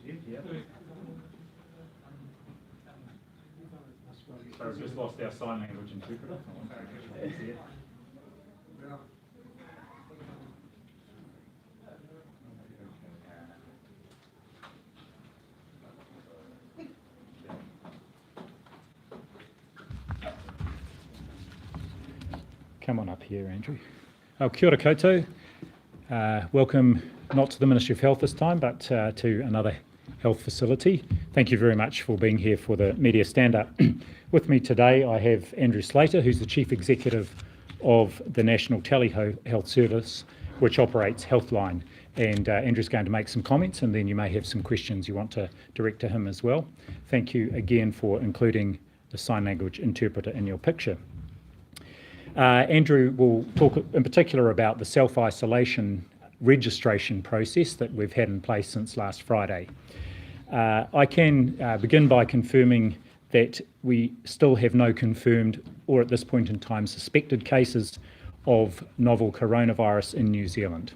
So we've just lost our sign language interpreter. Come on up here, Andrew. Kia ora koutou. Welcome not to the Ministry of Health this time, but to another health facility. Thank you very much for being here for the media stand-up. With me today I have Andrew Slater, who's the Chief Executive of the National Telehealth Service, which operates Healthline. And Andrew's going to make some comments, and then you may have some questions you want to direct to him as well. Thank you again for including the sign language interpreter in your picture. Andrew will talk in particular about the self-isolation registration process that we've had in place since last Friday. I can begin by confirming that we still have no confirmed or at this point in time suspected cases of novel coronavirus in New Zealand.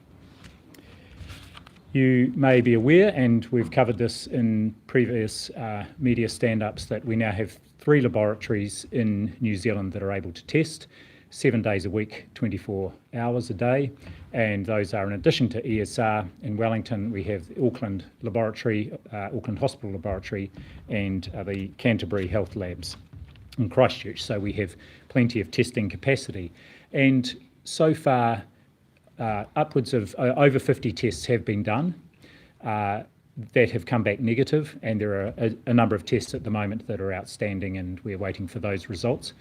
You may be aware, and we've covered this in previous media stand-ups, that we now have 3 laboratories in New Zealand that are able to test 7 days a week, 24 hours a day, and those are in addition to ESR in Wellington. We have the Auckland Laboratory, Auckland Hospital Laboratory, and the Canterbury Health Labs in Christchurch. So we have plenty of testing capacity, and so far upwards of over 50 tests have been done that have come back negative, and there are a number of tests at the moment that are outstanding, and we're waiting for those results.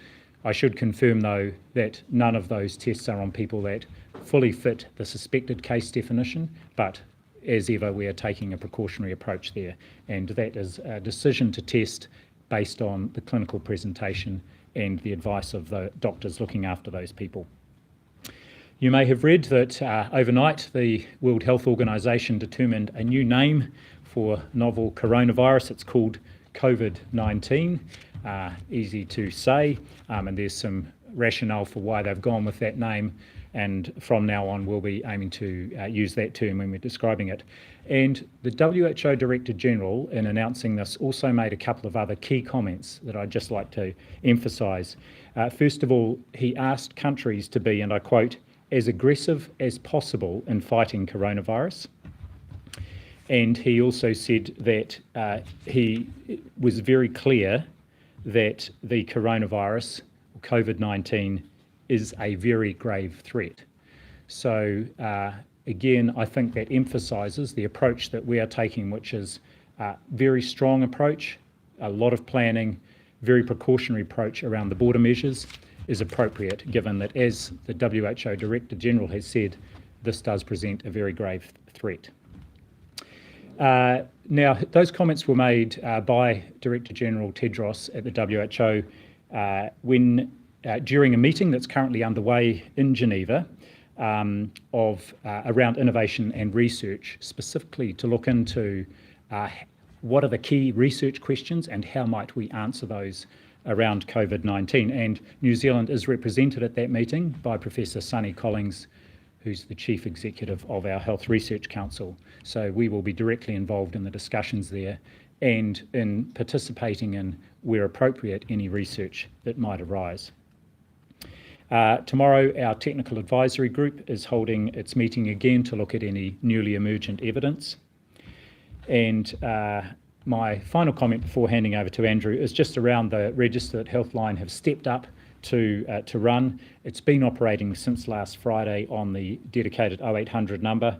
I should confirm, though, that none of those tests are on people that fully fit the suspected case definition, but as ever, we are taking a precautionary approach there, and that is a decision to test based on the clinical presentation and the advice of the doctors looking after those people. You may have read that overnight the World Health Organization determined a new name for novel coronavirus. It's called COVID-19. Easy to say, and there's some rationale for why they've gone with that name, and from now on we'll be aiming to use that term when we're describing it. And the WHO Director General, in announcing this, also made a couple of other key comments that I'd just like to emphasise. First of all, he asked countries to be, and I quote, as aggressive as possible in fighting coronavirus. And he also said that he was very clear that the coronavirus, COVID-19, is a very grave threat. So again, I think that emphasises the approach that we are taking, which is a very strong approach, a lot of planning, very precautionary approach around the border measures is appropriate, given that, as the WHO Director General has said, this does present a very grave threat. Now, those comments were made by Director General Tedros at the WHO during a meeting that's currently underway in Geneva around innovation and research, specifically to look into what are the key research questions and how might we answer those around COVID-19. And New Zealand is represented at that meeting by Professor Sonny Collings, who's the Chief Executive of our Health Research Council. So we will be directly involved in the discussions there and in participating in, where appropriate, any research that might arise. Tomorrow, our Technical Advisory Group is holding its meeting again to look at any newly emergent evidence. And my final comment before handing over to Andrew is just around the register that Healthline have stepped up to run. It's been operating since last Friday on the dedicated 0800 number.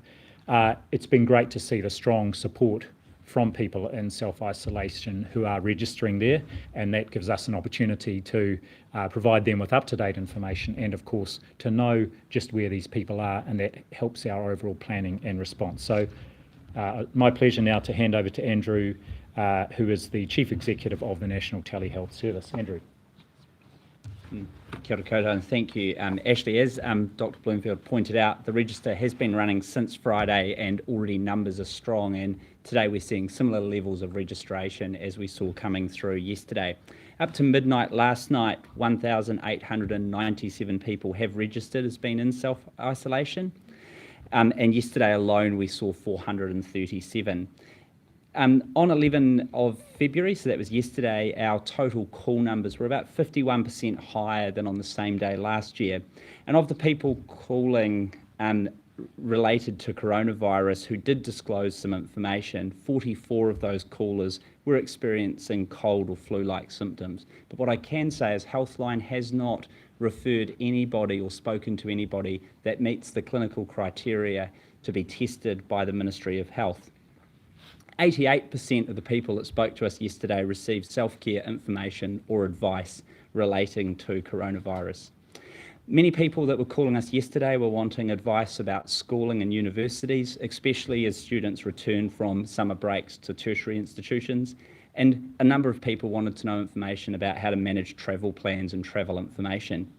It's been great to see the strong support from people in self-isolation who are registering there, and that gives us an opportunity to provide them with up-to-date information and, of course, to know just where these people are, and that helps our overall planning and response. So my pleasure now to hand over to Andrew, who is the Chief Executive of the National Telehealth Service. Andrew. Kia ora koutou, and thank you. Ashley, as Dr. Bloomfield pointed out, the register has been running since Friday and already numbers are strong, and today we're seeing similar levels of registration as we saw coming through yesterday. Up to midnight last night, 1,897 people have registered as being in self-isolation, and yesterday alone we saw 437. On 11 of February, so that was yesterday, our total call numbers were about 51% higher than on the same day last year. And of the people calling related to coronavirus who did disclose some information, 44 of those callers were experiencing cold or flu-like symptoms. But what I can say is Healthline has not referred anybody or spoken to anybody that meets the clinical criteria to be tested by the Ministry of Health. 88% of the people that spoke to us yesterday received self-care information or advice relating to coronavirus. Many people that were calling us yesterday were wanting advice about schooling and universities, especially as students return from summer breaks to tertiary institutions. And a number of people wanted to know information about how to manage travel plans and travel information.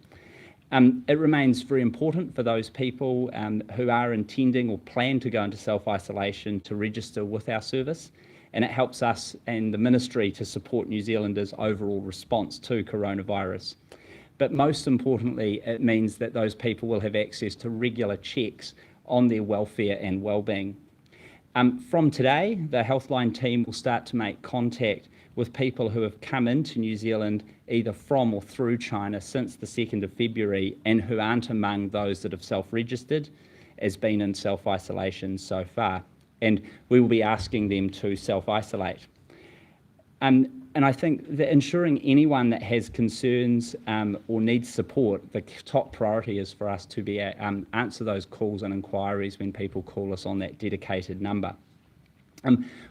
It remains very important for those people who are intending or plan to go into self-isolation to register with our service, and it helps us and the Ministry to support New Zealanders' overall response to coronavirus. But most importantly, it means that those people will have access to regular checks on their welfare and wellbeing. From today, the Healthline team will start to make contact with people who have come into New Zealand either from or through China since the 2nd of February and who aren't among those that have self-registered as being in self-isolation so far. And we will be asking them to self-isolate. And I think that ensuring anyone that has concerns or needs support, the top priority is for us to be answer those calls and inquiries when people call us on that dedicated number.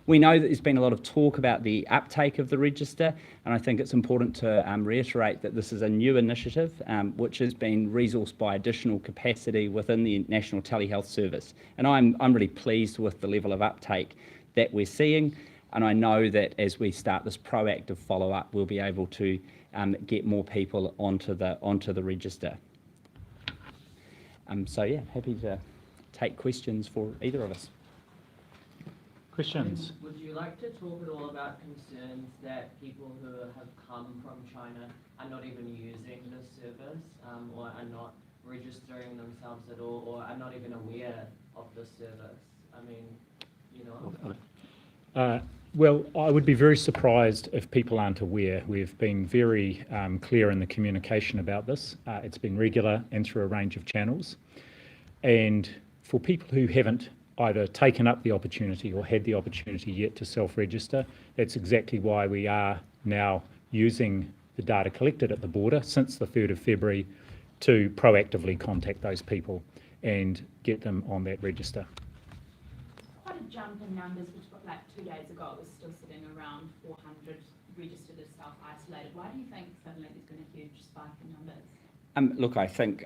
We know that there's been a lot of talk about the uptake of the register, and I think it's important to reiterate that this is a new initiative which has been resourced by additional capacity within the National Telehealth Service. And I'm really pleased with the level of uptake that we're seeing, and I know that as we start this proactive follow-up, we'll be able to get more people onto the register. So yeah, happy to take questions for either of us. Questions? Would you like to talk at all about concerns that people who have come from China are not even using this service or are not registering themselves at all or are not even aware of the service? I mean, you know. Well, I would be very surprised if people aren't aware. We've been very clear in the communication about this. It's been regular and through a range of channels. And for people who haven't either taken up the opportunity or had the opportunity yet to self-register, that's exactly why we are now using the data collected at the border since the 3rd of February to proactively contact those people and get them on that register. Quite a jump in numbers, which like 2 days ago it was still sitting around 400 registered as self-isolated. Why do you think suddenly there's been a huge spike in numbers? Look, I think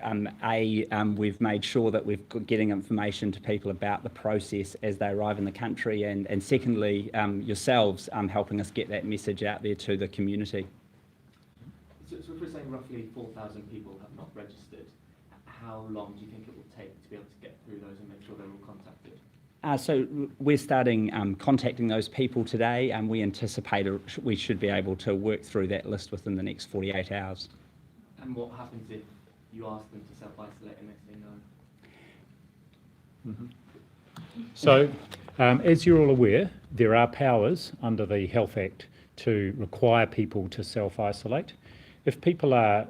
we've made sure that we're getting information to people about the process as they arrive in the country, and secondly, yourselves helping us get that message out there to the community. So if we're saying roughly 4,000 people have not registered, how long do you think it will take to be able to get through those and make sure they're all contacted? So we're starting contacting those people today, and we anticipate we should be able to work through that list within the next 48 hours. And what happens if you ask them to self-isolate and they say no? Mm-hmm. So, as you're all aware, there are powers under the Health Act to require people to self-isolate. If people are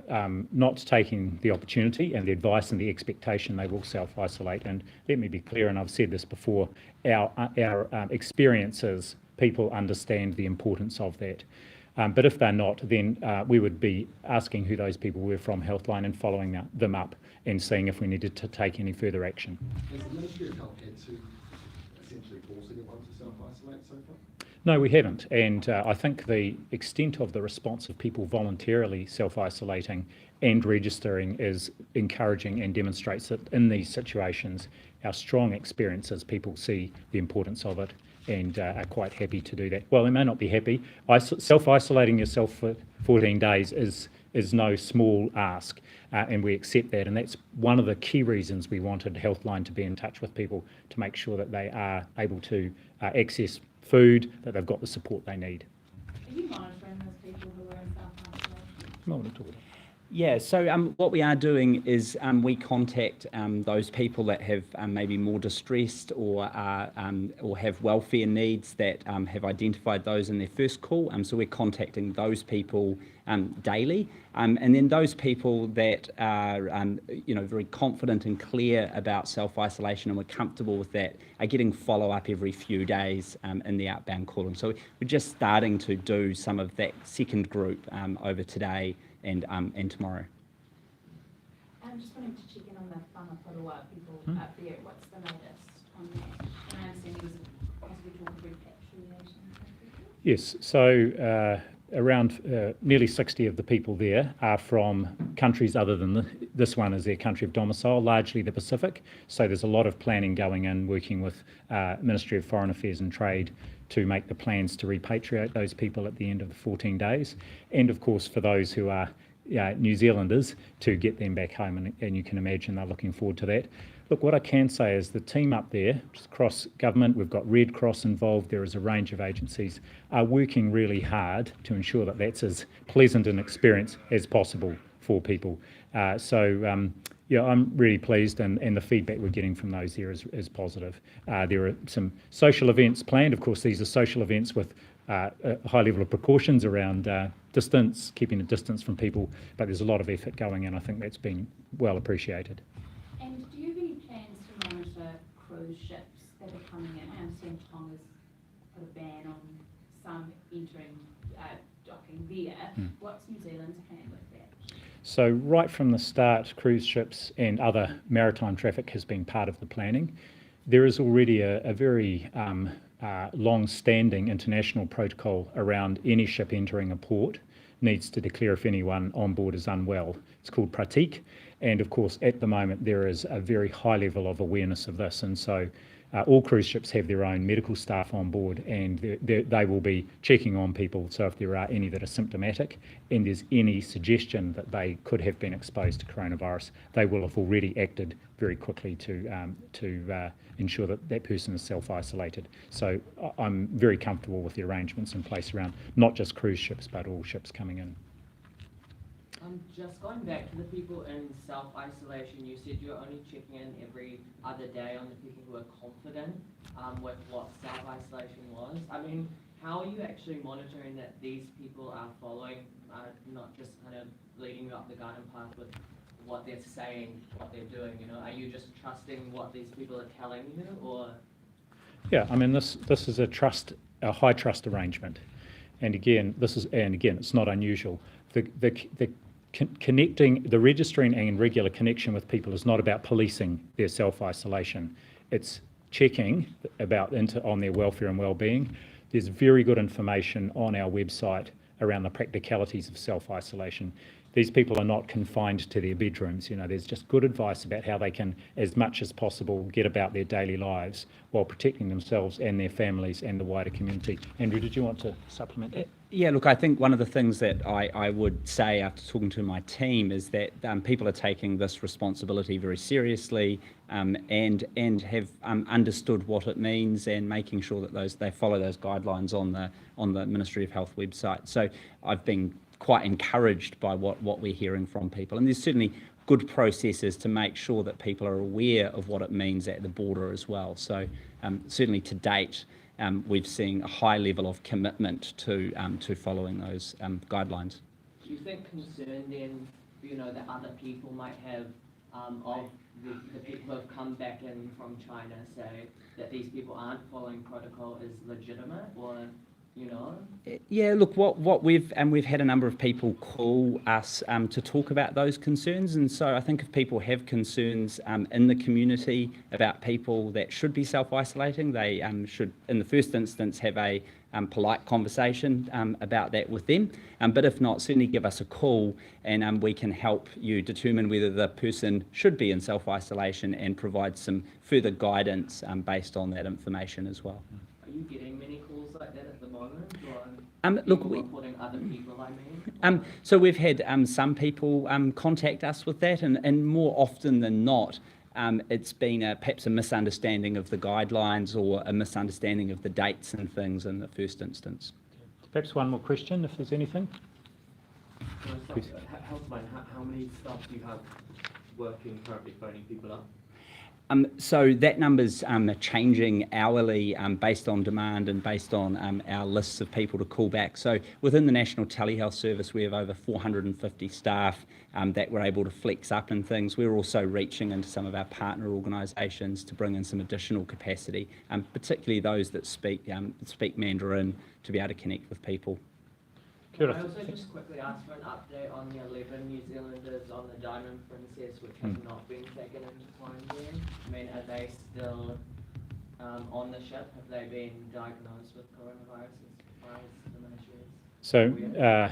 not taking the opportunity and the advice and the expectation, they will self-isolate. And let me be clear, and I've said this before, our experience is people understand the importance of that. But if they're not, then we would be asking who those people were from Healthline and following them up and seeing if we needed to take any further action. Has the Ministry of Health had to essentially force anyone to self-isolate so far? No, we haven't. And I think the extent of the response of people voluntarily self-isolating and registering is encouraging and demonstrates that in these situations, our strong experiences, people see the importance of it and are quite happy to do that. Well, they may not be happy. Self-isolating yourself for 14 days is no small ask, and we accept that. And that's one of the key reasons we wanted Healthline to be in touch with people to make sure that they are able to access food, that they've got the support they need. Are you monitoring those people who are in self-isolation? Not at all. Yeah, so what we are doing is we contact those people that have maybe more distressed or have welfare needs that have identified those in their first call. So we're contacting those people daily, and then those people that are very confident and clear about self-isolation and we're comfortable with that are getting follow-up every few days in the outbound calling. So we're just starting to do some of that second group over today and tomorrow. I'm just wanting to check in on the whanapotoa people up there. What's the latest on that? And I understand there was a possible talk of repatriation. Yes, so around nearly 60 of the people there are from countries other than this one is their country of domicile, largely the Pacific. So there's a lot of planning going in, working with Ministry of Foreign Affairs and Trade to make the plans to repatriate those people at the end of the 14 days. And of course, for those who are New Zealanders, to get them back home. And you can imagine they're looking forward to that. Look, what I can say is the team up there, across government, we've got Red Cross involved, there is a range of agencies, are working really hard to ensure that that's as pleasant an experience as possible for people. Yeah, I'm really pleased, and the feedback we're getting from those there is positive. There are some social events planned. Of course, these are social events with a high level of precautions around distance, keeping a distance from people, but there's a lot of effort going in. I think that's been well appreciated. And do you have any plans to monitor cruise ships that are coming in? I understand Tonga's put a ban on some entering, docking there. What's New Zealand's plan with that? So right from the start, cruise ships and other maritime traffic has been part of the planning. There is already a very long-standing international protocol around any ship entering a port needs to declare if anyone on board is unwell. It's called pratik, and of course at the moment there is a very high level of awareness of this, and so all cruise ships have their own medical staff on board, and they will be checking on people. So if there are any that are symptomatic and there's any suggestion that they could have been exposed to coronavirus, they will have already acted very quickly to ensure that that person is self-isolated. So I'm very comfortable with the arrangements in place around not just cruise ships but all ships coming in. Just going back to the people in self-isolation, you said you're only checking in every other day on the people who are confident with what self-isolation was. I mean, how are you actually monitoring that these people are following, not just kind of leading you up the garden path with what they're saying, what they're doing, you know? Are you just trusting what these people are telling you, or? Yeah, I mean, this is a high trust arrangement. And again, it's not unusual. The registering and regular connection with people is not about policing their self-isolation. It's checking on their welfare and well-being. There's very good information on our website around the practicalities of self-isolation. These people are not confined to their bedrooms. You know, there's just good advice about how they can, as much as possible, get about their daily lives while protecting themselves and their families and the wider community. Andrew, did you want to supplement that? Yeah, look, I think one of the things that I would say after talking to my team is that people are taking this responsibility very seriously and have understood what it means and making sure that they follow those guidelines on the Ministry of Health website. So I've been quite encouraged by what we're hearing from people, and there's certainly good processes to make sure that people are aware of what it means at the border as well. So certainly to date, we've seen a high level of commitment to following those guidelines. Do you think concern then, you know, that other people might have of the people who have come back in from China, say that these people aren't following protocol is legitimate, or? You know? Yeah, look, what we've had a number of people call us to talk about those concerns, and so I think if people have concerns in the community about people that should be self-isolating, they should, in the first instance, have a polite conversation about that with them. But if not, certainly give us a call, and we can help you determine whether the person should be in self-isolation and provide some further guidance based on that information as well. Are you getting many calls like that at the moment, or look, reporting other people, I mean? So we've had some people contact us with that, and more often than not, it's been perhaps a misunderstanding of the guidelines or a misunderstanding of the dates and things in the first instance. Perhaps one more question, if there's anything. Healthline, how many staff do you have working currently phoning people up? So that number's changing hourly based on demand and based on our lists of people to call back. So within the National Telehealth Service, we have over 450 staff that we're able to flex up and things. We're also reaching into some of our partner organisations to bring in some additional capacity, particularly those that speak Mandarin, to be able to connect with people. Can I also just quickly ask for an update on the 11 New Zealanders on the Diamond Princess which has not been taken into quarantine? I mean, are they still on the ship? Have they been diagnosed with coronavirus as far as the ministry is? So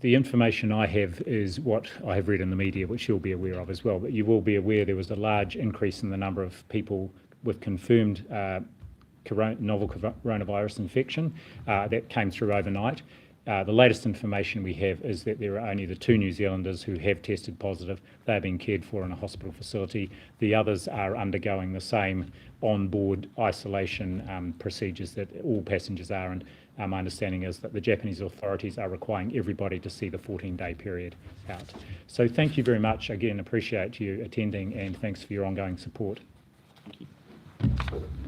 the information I have is what I have read in the media, which you'll be aware of as well. But you will be aware there was a large increase in the number of people with confirmed novel coronavirus infection that came through overnight. The latest information we have is that there are only the 2 New Zealanders who have tested positive. They're being cared for in a hospital facility. The others are undergoing the same on-board isolation procedures that all passengers are, and my understanding is that the Japanese authorities are requiring everybody to see the 14-day period out. So thank you very much. Again, appreciate you attending, and thanks for your ongoing support. Thank you.